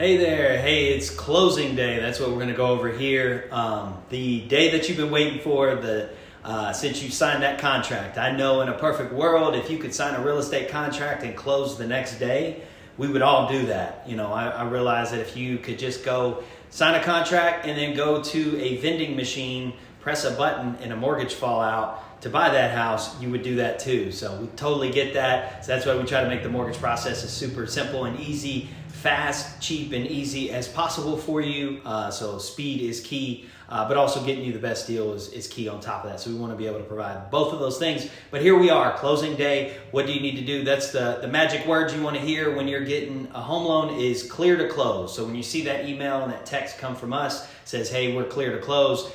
Hey there, hey, it's closing day. That's what we're gonna go over here. The day that you've been waiting for, since you signed that contract. I know in a perfect world, if you could sign a real estate contract and close the next day, we would all do that. You know, I realize that if you could just go sign a contract and then go to a vending machine, press a button and a mortgage fall out to buy that house, you would do that too. So we totally get that. So that's why we try to make the mortgage process as super simple and easy, fast, cheap, and easy as possible for you. So speed is key, but also getting you the best deal is key on top of that. So we want to be able to provide both of those things. But here we are, closing day. What do you need to do? That's the magic words you want to hear when you're getting a home loan is clear to close. So when you see that email and that text come from us, says, hey, we're clear to close,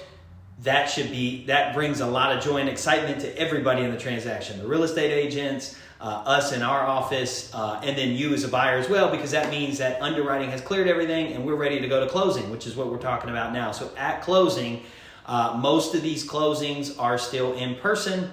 that brings a lot of joy and excitement to everybody in the transaction, the real estate agents, us in our office, and then you as a buyer as well, because that means that underwriting has cleared everything and we're ready to go to closing, which is what we're talking about now. So at closing, most of these closings are still in person.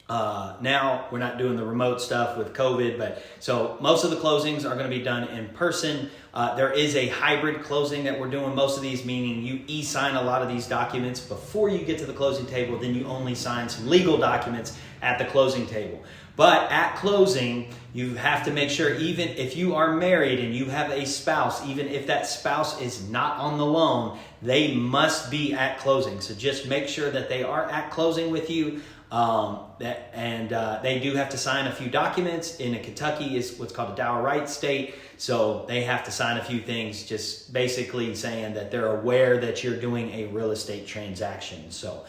Now we're not doing the remote stuff with COVID, but so most of the closings are going to be done in person. There is a hybrid closing that we're doing most of these, meaning you e-sign a lot of these documents before you get to the closing table, then you only sign some legal documents at the closing table. But at closing, you have to make sure, even if you are married and you have a spouse, even if that spouse is not on the loan, they must be at closing. So just make sure that they are at closing with you. They do have to sign a few documents. In Kentucky is what's called a dower rights state. So they have to sign a few things, just basically saying that they're aware that you're doing a real estate transaction. So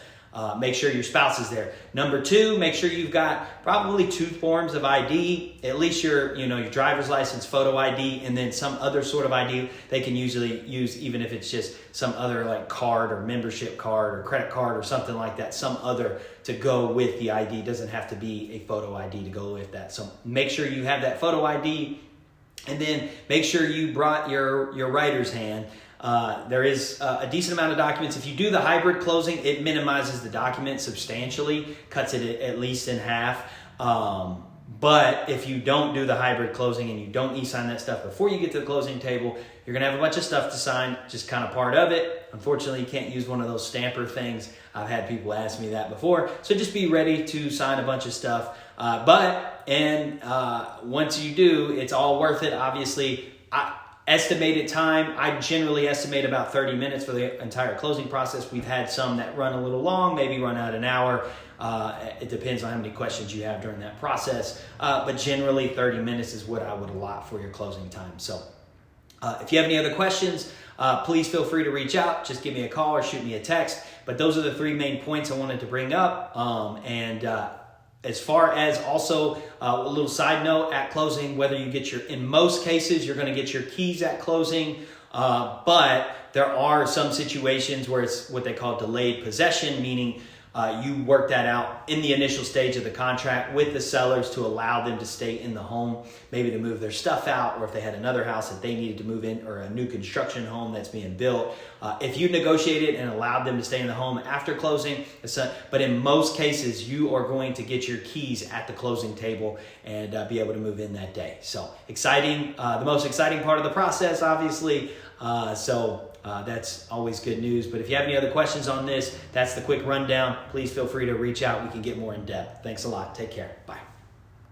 make sure your spouse is there. Number two, make sure you've got probably two forms of ID, at least your driver's license, photo ID, and then some other sort of ID they can usually use, even if it's just some other like card or membership card or credit card or something like that, some other to go with the ID. It doesn't have to be a photo ID to go with that. So make sure you have that photo ID, and then make sure you brought your writer's hand. There is a decent amount of documents. If you do the hybrid closing, it minimizes the document substantially, cuts it at least in half. But if you don't do the hybrid closing and you don't e-sign that stuff before you get to the closing table, you're going to have a bunch of stuff to sign, just kind of part of it. Unfortunately, you can't use one of those stamper things. I've had people ask me that before. So just be ready to sign a bunch of stuff. Once you do, it's all worth it. Obviously, estimated time, I generally estimate about 30 minutes for the entire closing process. We've had some that run a little long, maybe run out an hour. It depends on how many questions you have during that process. But generally 30 minutes is what I would allot for your closing time. So if you have any other questions, please feel free to reach out. Just give me a call or shoot me a text. But those are the three main points I wanted to bring up. As far as also a little side note at closing, whether you get in most cases, you're going to get your keys at closing, but there are some situations where it's what they call delayed possession, meaning you work that out in the initial stage of the contract with the sellers to allow them to stay in the home, maybe to move their stuff out, or if they had another house that they needed to move in, or a new construction home that's being built. If you negotiated and allowed them to stay in the home after closing, but in most cases, you are going to get your keys at the closing table and be able to move in that day. So exciting, the most exciting part of the process, obviously. That's always good news. But if you have any other questions on this, that's the quick rundown. Please feel free to reach out. We can get more in depth. Thanks a lot. Take care. Bye.